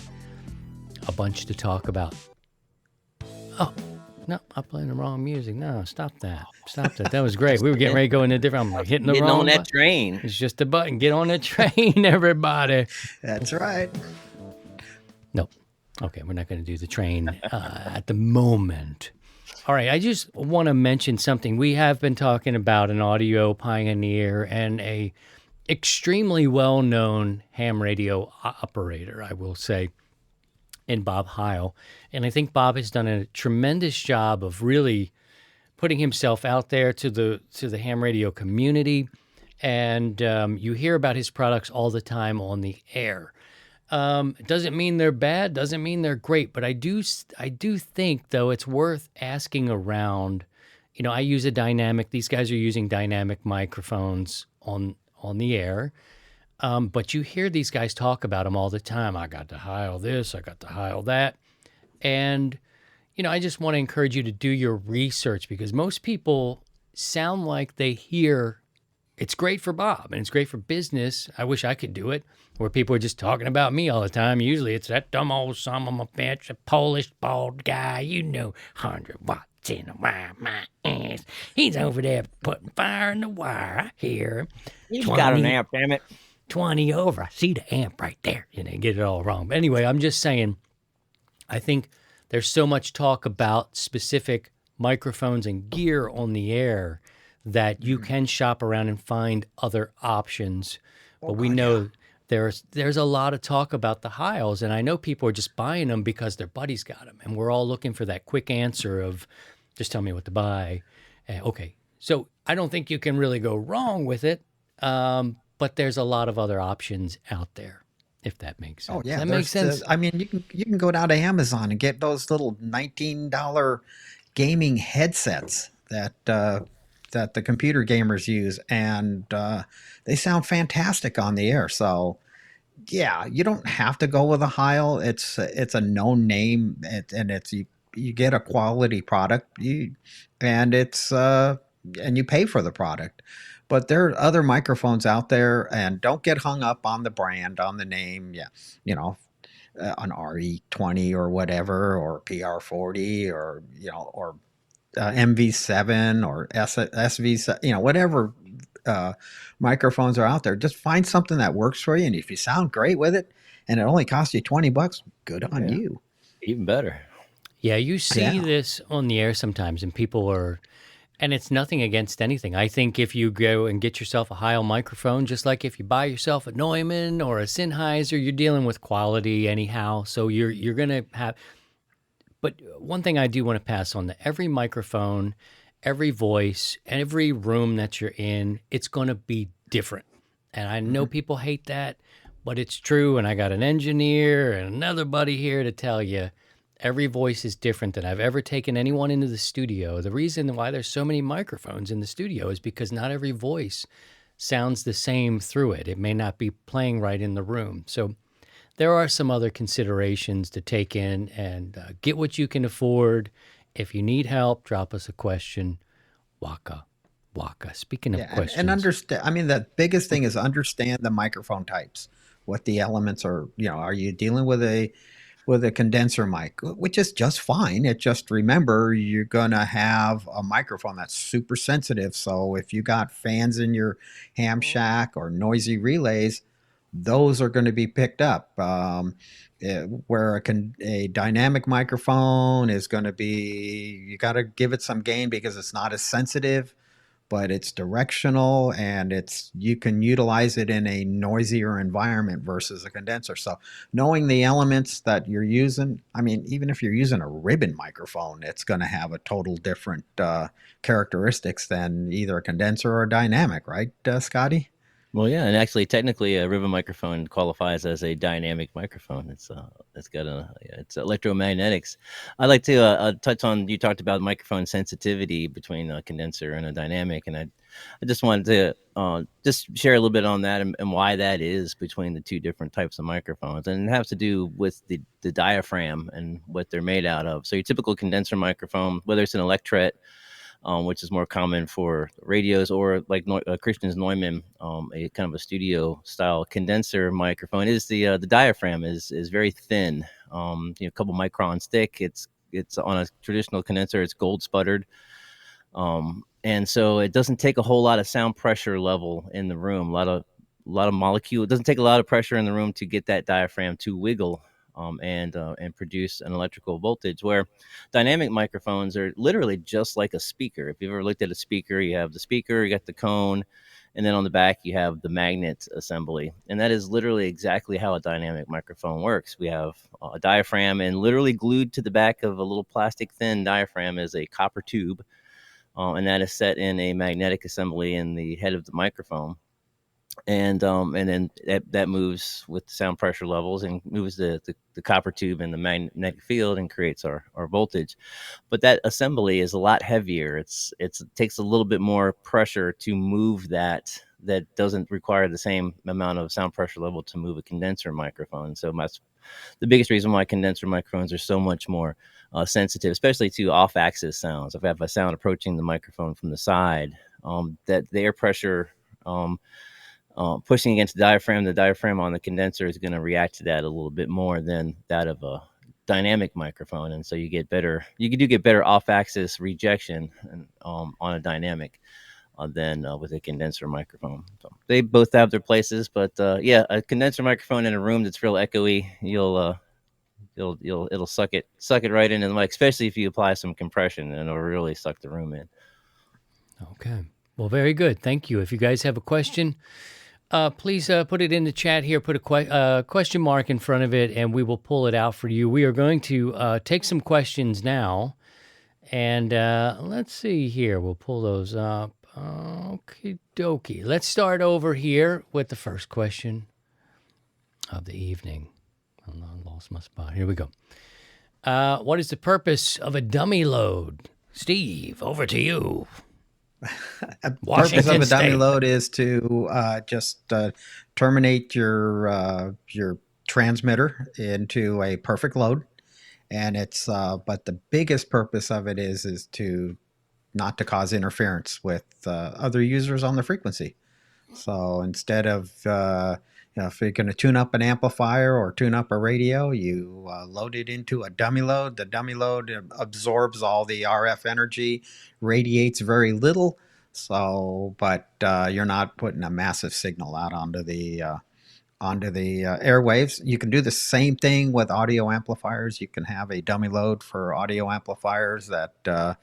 bunch to talk about. Oh, no, I'm playing the wrong music. No, stop that. That was great. We were getting ready to go in a different, I'm like hitting the Getting wrong on that button. train. It's just a button. Get on the train, everybody. That's right. Nope. Okay, we're not going to do the train at the moment. All right, I just want to mention something. We have been talking about an audio pioneer and a extremely well-known ham radio operator, I will say, in Bob Heil. And I think Bob has done a tremendous job of really putting himself out there to the ham radio community. And you hear about his products all the time on the air. It doesn't mean they're bad, doesn't mean they're great, but I do think, though, it's worth asking around. I use a dynamic. These guys are using dynamic microphones on the air. But you hear these guys talk about them all the time. I got to Heil this, I got to Heil that. And, I just want to encourage you to do your research, because most people sound like they hear it's great for Bob and it's great for business. I wish I could do it, where people are just talking about me all the time. Usually it's that dumb old son of a bitch, a Polish bald guy, 100 watts in a wire, my ass. He's over there putting fire in the wire. I hear him. He's got an amp, damn it. 20 over. I see the amp right there. Get it all wrong. But anyway, I'm just saying, I think there's so much talk about specific microphones and gear on the air that you can shop around and find other options. But we know there's a lot of talk about the Heils, and I know people are just buying them because their buddies got them. And we're all looking for that quick answer of just tell me what to buy. Okay, so I don't think you can really go wrong with it, but there's a lot of other options out there, if that makes sense. Oh yeah, That makes sense. I mean, you can go down to Amazon and get those little $19 gaming headsets that the computer gamers use, and they sound fantastic on the air. So yeah, you don't have to go with a Heil. It's a known name, and it's you get a quality product. And it's and you pay for the product. But there are other microphones out there, and don't get hung up on the brand, on the name. Yeah, you know, an RE20 or whatever, or PR40, or or MV7 or SV, whatever microphones are out there. Just find something that works for you, and if you sound great with it, and it only costs you $20, good on you. Even better. Yeah, you see Yeah. this on the air sometimes, and people are, and it's nothing against anything. I think if you go and get yourself a Heil microphone, just like if you buy yourself a Neumann or a Sennheiser, you're dealing with quality anyhow. So you're gonna have. But one thing I do want to pass on: that every microphone, every voice, every room that you're in, it's going to be different. And I know people hate that, but it's true. And I got an engineer and another buddy here to tell you, every voice is different than I've ever taken anyone into the studio. The reason why there's so many microphones in the studio is because not every voice sounds the same through it. It may not be playing right in the room. So there are some other considerations to take in, and get what you can afford. If you need help, drop us a question. Waka, waka. Speaking of questions. And understand. I mean, the biggest thing is understand the microphone types, what the elements are. Are you dealing with a condenser mic, which is just fine. It just remember you're gonna have a microphone that's super sensitive. So if you got fans in your ham shack or noisy relays, those are going to be picked up. Where a dynamic microphone is going to be, you got to give it some gain because it's not as sensitive, but it's directional, and you can utilize it in a noisier environment versus a condenser. So knowing the elements that you're using, I mean, even if you're using a ribbon microphone, it's going to have a total different characteristics than either a condenser or a dynamic, right, Scotty? Well, yeah, and actually, technically, a ribbon microphone qualifies as a dynamic microphone. It's it's electromagnetics. I'd like to touch on, you talked about microphone sensitivity between a condenser and a dynamic, and I just wanted to just share a little bit on that and why that is between the two different types of microphones, and it has to do with the diaphragm and what they're made out of. So your typical condenser microphone, whether it's an Electret, which is more common for radios, or like Christian's Neumann, a kind of a studio style condenser microphone, is the diaphragm is very thin, a couple microns thick. It's on a traditional condenser, it's gold sputtered, and so it doesn't take a whole lot of sound pressure level in the room. A lot of molecule. It doesn't take a lot of pressure in the room to get that diaphragm to wiggle. And produce an electrical voltage, where dynamic microphones are literally just like a speaker. If you've ever looked at a speaker, you have the speaker, you got the cone, and then on the back you have the magnet assembly. And that is literally exactly how a dynamic microphone works. We have a diaphragm, and literally glued to the back of a little plastic thin diaphragm is a copper tube, and that is set in a magnetic assembly in the head of the microphone. And then that moves with the sound pressure levels and moves the copper tube in the magnetic field and creates our voltage. But that assembly is a lot heavier. It takes a little bit more pressure to move that doesn't require the same amount of sound pressure level to move a condenser microphone. So that's the biggest reason why condenser microphones are so much more sensitive, especially to off-axis sounds. If I have a sound approaching the microphone from the side, that the air pressure pushing against the diaphragm on the condenser is going to react to that a little bit more than that of a dynamic microphone, and so you do get better off-axis rejection on a dynamic than with a condenser microphone. So they both have their places, but a condenser microphone in a room that's real echoey, it'll suck it right into the mic, especially if you apply some compression, and it'll really suck the room in. Okay. Well, very good. Thank you. If you guys have a question, please put it in the chat here. Put a question mark in front of it, and we will pull it out for you. We are going to take some questions now, And let's see here. We'll pull those up. Okie dokie. Let's start over here with the first question of the evening. Oh, no, I lost my spot. Here we go. What is the purpose of a dummy load? Steve, over to you. Purpose Washington of a dummy State. load is to just terminate your transmitter into a perfect load, and it's but the biggest purpose of it is to not to cause interference with other users on the frequency. So instead of if you're going to tune up an amplifier or tune up a radio, you load it into a dummy load. The dummy load absorbs all the RF energy, radiates very little. So, but you're not putting a massive signal out onto the airwaves. You can do the same thing with audio amplifiers. You can have a dummy load for audio amplifiers that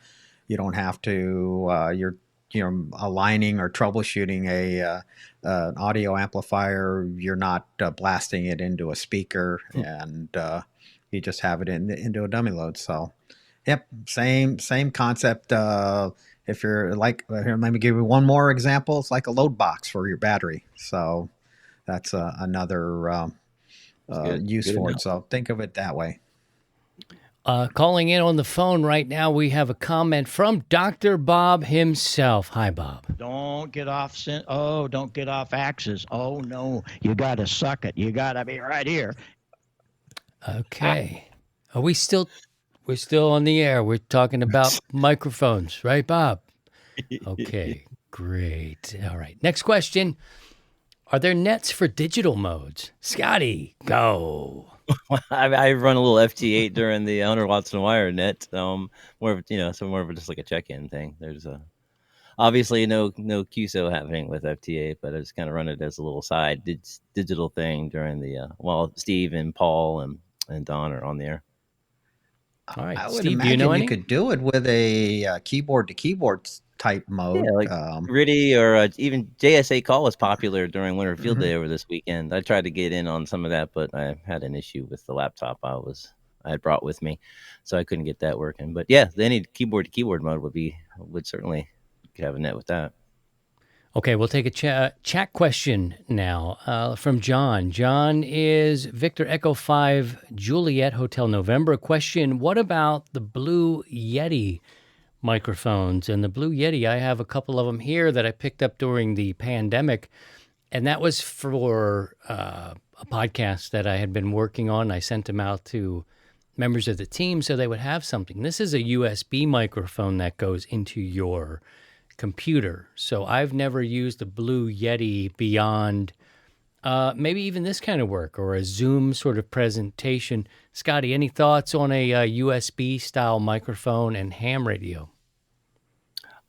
you don't have to. You're aligning or troubleshooting an audio amplifier. You're not blasting it into a speaker, and you just have it into a dummy load. So, yep, same concept. If you're like, here, let me give you one more example. It's like a load box for your battery. So that's another use Good for enough. it. So think of it that way. Calling in on the phone right now, we have a comment from Dr. Bob himself. Hi, Bob. Don't get off don't get off axis. Oh no, you gotta suck it. You gotta be right here. Okay. Are we still? We're still on the air. We're talking about microphones, right, Bob? Okay, great. All right. Next question. Are there nets for digital modes? Scotty, go. I run a little FT8 during the 100 watts and wire net. More of more of just like a check-in thing. There's obviously no QSO happening with FT8, but I just kind of run it as a little side digital thing during the while Steve and Paul and Don are on the air. All right, I would Steve, do imagine you know any? could do it with a keyboard to keyboard type mode. Yeah, like RTTY or even JSA call was popular during Winter Field Day over this weekend. I tried to get in on some of that, but I had an issue with the laptop I had brought with me, so I couldn't get that working. But yeah, any keyboard to keyboard mode would certainly could have a net with that. Okay, we'll take a chat question now from John. John is Victor Echo 5 Juliet Hotel November. Question, what about the Blue Yeti microphones? And the Blue Yeti, I have a couple of them here that I picked up during the pandemic, and that was for a podcast that I had been working on. I sent them out to members of the team so they would have something. This is a USB microphone that goes into your computer. So I've never used a Blue Yeti beyond maybe even this kind of work or a Zoom sort of presentation. Scotty, any thoughts on a USB style microphone and ham radio?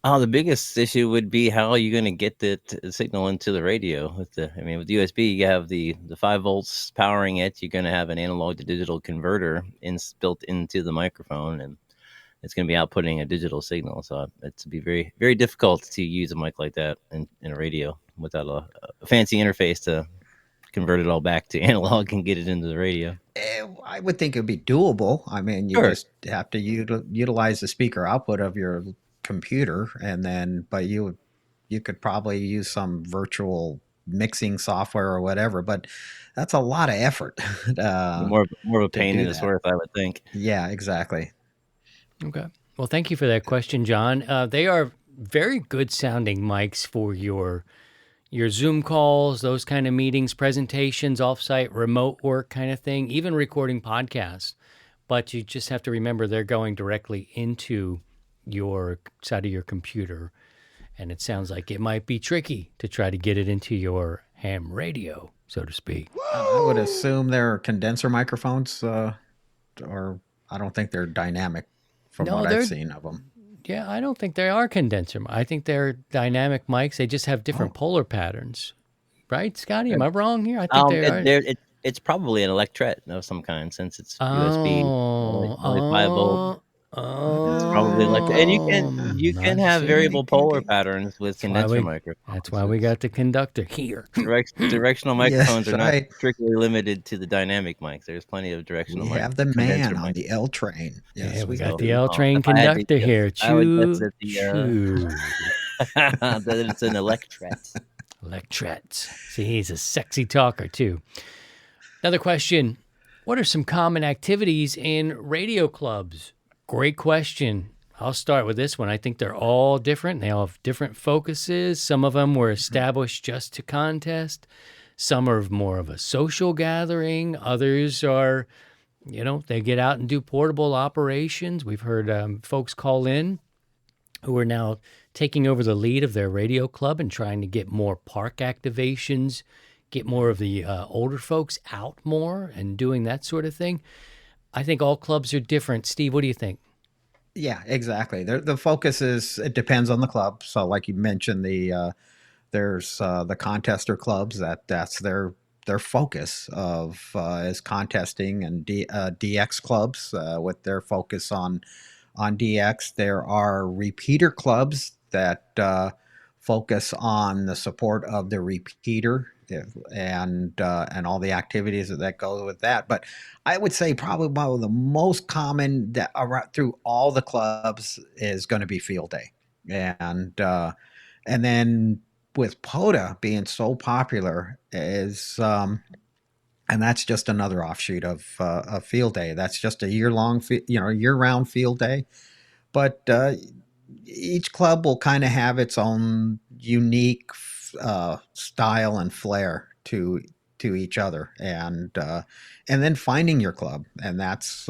The biggest issue would be how are you going to get the signal into the radio with USB, you have the 5 volts powering it. You're going to have an analog to digital converter built into the microphone, and it's going to be outputting a digital signal. So it's be very, very difficult to use a mic like that in a radio without a fancy interface to convert it all back to analog and get it into the radio. I would think it'd be doable. I mean, you just have to utilize the speaker output of your computer, but you could probably use some virtual mixing software or whatever. But that's a lot of effort. More of a pain than it's worth, I would think. Yeah, exactly. Okay. Well, thank you for that question, John. They are very good sounding mics for your Zoom calls, those kind of meetings, presentations, offsite, remote work kind of thing, even recording podcasts. But you just have to remember they're going directly into your side of your computer. And it sounds like it might be tricky to try to get it into your ham radio, so to speak. I would assume they're condenser microphones, or I don't think they're dynamic from what I've seen of them. Yeah, I don't think they are condenser. I think they're dynamic mics. They just have different polar patterns. Right, Scotty? Am I wrong here? I think they are. It's probably an electret of some kind since it's USB, only 5 volt. Oh, Probably like that. And you can I have see. variable polar patterns with That's why condenser we. microphones. That's why we got the conductor here. Directional microphones Yes, are not right. strictly limited to the dynamic mics. There's plenty of directional We mic have the condenser man on mics. the L train. Yeah, Yes, we we got do. the L train If I had to conductor guess, here. I would guess Choo that choo. that it's an Electret. Electret. See, he's a sexy talker too. Another question. What are some common activities in radio clubs? Great question. I'll start with this one. I think they're all different. They all have different focuses. Some of them were established just to contest. Some are more of a social gathering. Others are, they get out and do portable operations. We've heard folks call in who are now taking over the lead of their radio club and trying to get more park activations, get more of the older folks out more and doing that sort of thing. I think all clubs are different. Steve, what do you think? Yeah, exactly. The focus it depends on the club. So, like you mentioned, there's the contester clubs that's their focus of is contesting, and DX clubs with their focus on DX. There are repeater clubs that focus on the support of the repeater and all the activities that go with that. But I would say probably one of the most common that through all the clubs is going to be field day, and then with POTA being so popular is and that's just another offshoot of field day. That's just a year-round field day. But each club will kind of have its own unique style and flair to each other, and then finding your club, and that's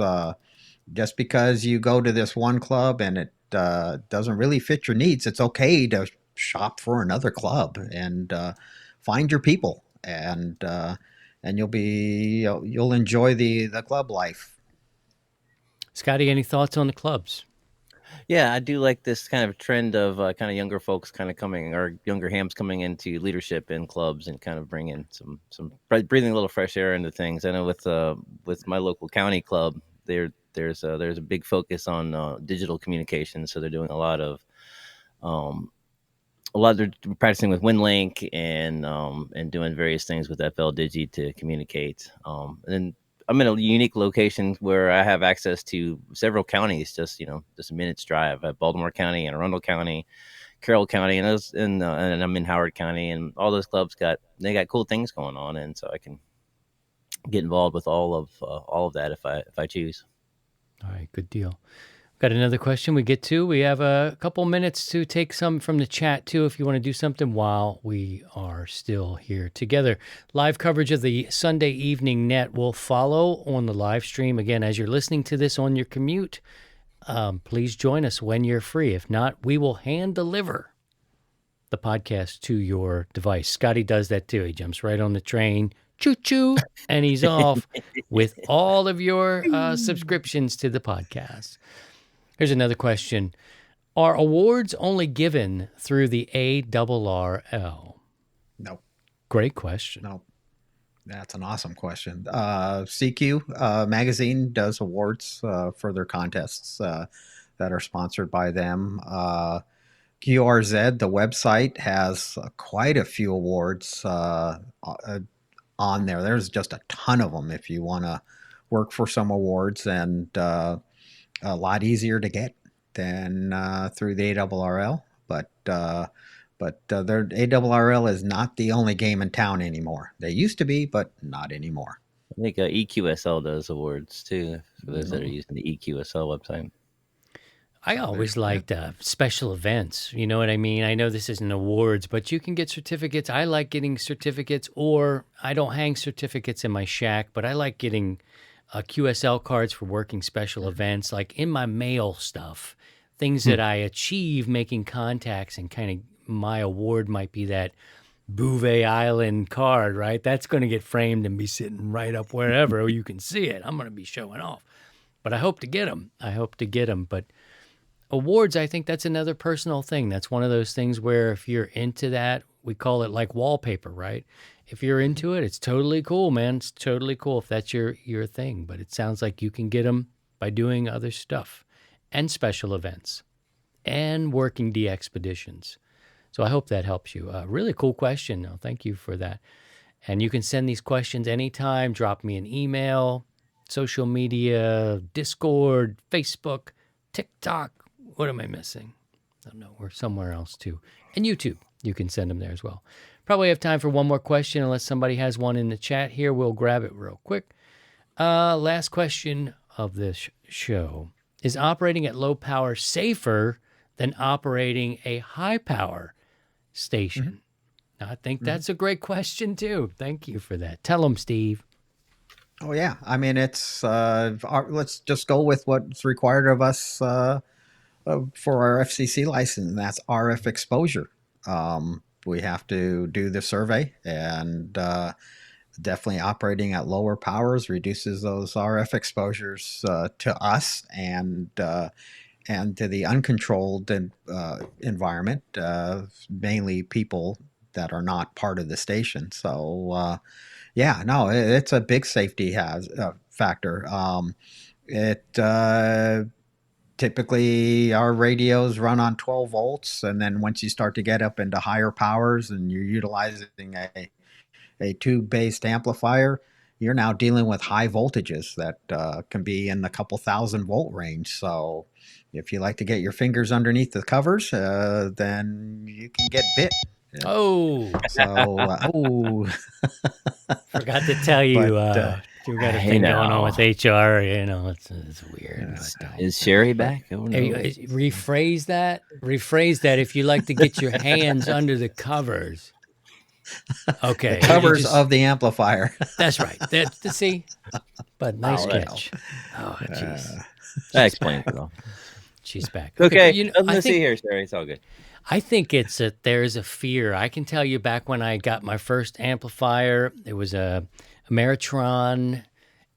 just because you go to this one club and it doesn't really fit your needs. It's okay to shop for another club and find your people, and you'll enjoy the club life. Scotty, any thoughts on the clubs? Yeah, I do like this kind of trend of kind of younger folks kind of coming, or younger hams coming into leadership in clubs and kind of bringing some breathing a little fresh air into things. I know with my local county club, there's a big focus on digital communication, so they're doing a lot of they're practicing with WinLink and doing various things with FL Digi to communicate. And then I'm in a unique location where I have access to several counties, just a minute's drive. I have Baltimore County, Anne Arundel County, Carroll County, and I'm in Howard County, and all those clubs got cool things going on, and so I can get involved with all of that if I choose. All right, good deal. Got another question we get to. We have a couple minutes to take some from the chat, too, if you want to do something while we are still here together. Live coverage of the Sunday Evening Net will follow on the live stream. Again, as you're listening to this on your commute, please join us when you're free. If not, we will hand deliver the podcast to your device. Scotty does that, too. He jumps right on the train, choo-choo, and he's off with all of your subscriptions to the podcast. Here's another question. Are awards only given through the ARRL? No. Great question. No. That's an awesome question. CQ magazine does awards for their contests that are sponsored by them. QRZ, the website, has quite a few awards on there. There's just a ton of them if you want to work for some awards, and a lot easier to get than through the ARRL, but their ARRL is not the only game in town anymore. They used to be, but not anymore. I think EQSL does awards too for those that are using the EQSL website. I always liked special events. You know what I mean? I know this isn't awards, but you can get certificates. I like getting certificates, or I don't hang certificates in my shack, but I like getting QSL cards for working special events, like in my mail stuff, things that I achieve making contacts, and kind of my award might be that Bouvet Island card, right? That's going to get framed and be sitting right up wherever you can see it. I'm going to be showing off, but I hope to get them. But awards, I think that's another personal thing. That's one of those things where if you're into that, we call it like wallpaper, right? If you're into it, it's totally cool, man. It's totally cool if that's your thing. But it sounds like you can get them by doing other stuff. and special events and working DXpeditions. So I hope that helps you. Really cool question. No, thank you for that. And you can send these questions anytime. Drop me an email, social media, Discord, Facebook, TikTok. What am I missing? I don't know. We're somewhere else too. And YouTube. You can send them there as well. Probably have time for one more question unless somebody has one in the chat here. We'll grab it real quick. Last question of this show. Is operating at low power safer than operating a high power station? I think that's a great question too. Thank you for that. Tell them, Steve. Oh yeah, I mean it's let's just go with what's required of us for our FCC license, and that's RF exposure. We have to do the survey, and definitely operating at lower powers reduces those RF exposures to us and to the uncontrolled environment, mainly people that are not part of the station. So yeah, no, it's a big safety factor. Typically our radios run on 12 volts, and then once you start to get up into higher powers and you're utilizing a tube-based amplifier, you're now dealing with high voltages that can be in the couple thousand volt range. So if you like to get your fingers underneath the covers, then you can get bit. Oh, So forgot to tell you, But, you got a hey thing going now. on with HR. You know, it's weird. Is Sherry back? Oh, no. Rephrase that. Rephrase that. If you like to get your hands under the covers. Okay. covers You just- of the amplifier. That's right. See, but nice Oh, catch. Oh, jeez. That explains it all. She's back. Okay, but nothing I to see think, here, Sherry. It's all good. I think there's a fear. I can tell you back when I got my first amplifier, it was a Meritron.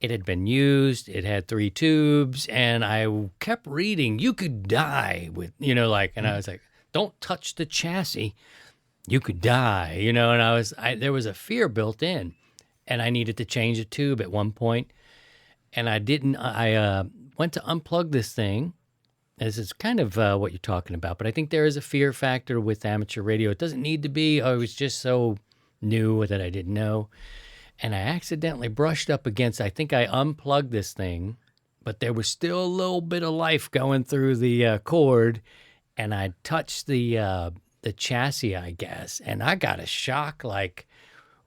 It had been used. It had 3 tubes, and I kept reading, you could die with, and I was like, don't touch the chassis. You could die, and there was a fear built in, and I needed to change a tube at one point, and I didn't. I went to unplug this thing. This is kind of what you're talking about, but I think there is a fear factor with amateur radio. It doesn't need to be. I was just so new that I didn't know. And I accidentally brushed up against, I think I unplugged this thing, but there was still a little bit of life going through the cord, and I touched the chassis, I guess, and I got a shock like,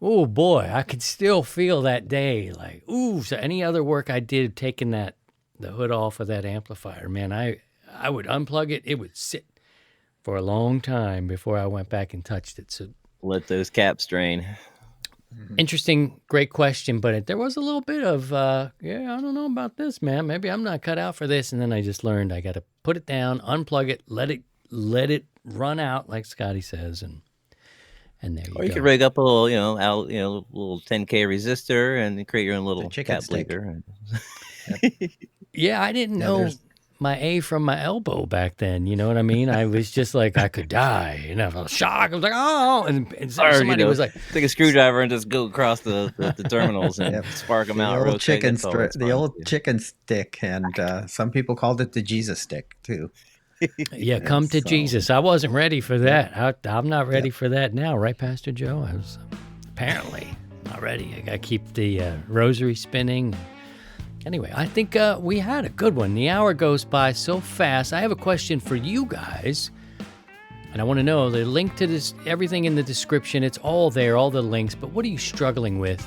oh boy, I could still feel that day. Like, ooh, so any other work I did taking the hood off of that amplifier, man, I would unplug it. It would sit for a long time before I went back and touched it. So Let those caps drain. interesting, great question, but there was a little bit of, I don't know about this, man. Maybe I'm not cut out for this. And then I just learned I got to put it down, unplug it, let it run out, like Scotty says, and there you Or you go. could rig up a little, little 10K resistor and create your own little chicken cap stick. bleeder. Yeah, I didn't know there's- my A from my elbow back then. You know what I mean? I was just like, I could die. And I was shocked. I was like, oh. And Or, somebody was like, take a screwdriver and just go across the terminals and Yep. spark them out. The real old quick. chicken, That's all it's the fun old to do. chicken stick, and some people called it the Jesus stick too. yeah, come to so- Jesus. I wasn't ready for that. I'm not ready for that now, right, Pastor Joe? I was apparently not ready. I got to keep the rosary spinning. Anyway, I think we had a good one. The hour goes by so fast. I have a question for you guys, and I want to know the link to this, everything in the description. It's all there, all the links, but what are you struggling with?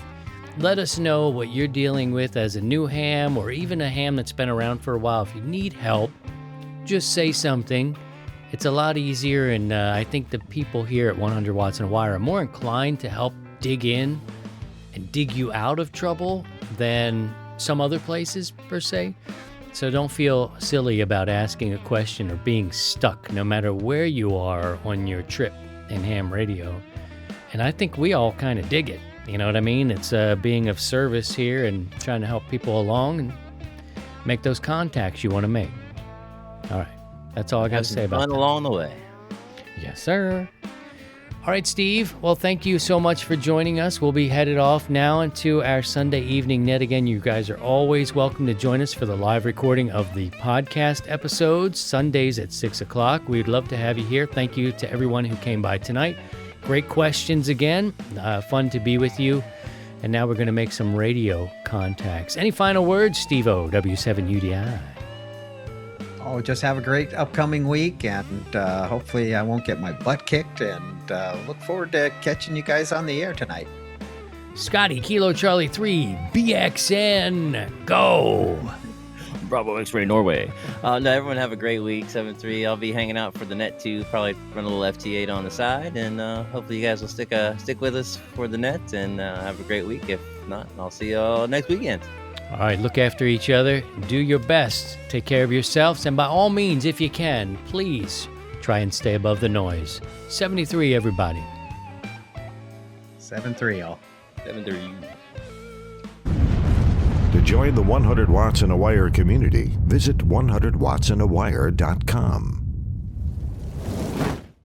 Let us know what you're dealing with as a new ham or even a ham that's been around for a while. If you need help, just say something. It's a lot easier, and I think the people here at 100 Watts and a Wire are more inclined to help dig in and dig you out of trouble than some other places, per se. So don't feel silly about asking a question or being stuck, no matter where you are on your trip in ham radio. And I think we all kind of dig it. You know what I mean? It's being of service here and trying to help people along and make those contacts you want to make. All right. That's all I got Have to some say about fun that. along the way. Yes, sir. All right, Steve. Well, thank you so much for joining us. We'll be headed off now into our Sunday evening net again. You guys are always welcome to join us for the live recording of the podcast episodes, Sundays at 6 o'clock. We'd love to have you here. Thank you to everyone who came by tonight. Great questions again. Fun to be with you. And now we're going to make some radio contacts. Any final words, Steve-O, W7UDI? Oh, just have a great upcoming week, and hopefully I won't get my butt kicked, and look forward to catching you guys on the air tonight. Scotty, Kilo Charlie 3, BXN, go! Bravo X-Ray Norway. No, everyone have a great week. 7-3. I'll be hanging out for the net too. Probably run a little FT8 on the side, and hopefully you guys will stick with us for the net and have a great week. If not, I'll see you all next weekend. All right, look after each other. Do your best. Take care of yourselves. And by all means, if you can, please try and stay above the noise. 73, everybody. 7-3, all. 7-3. To join the 100 Watts in a Wire community, visit 100wattsinawire.com.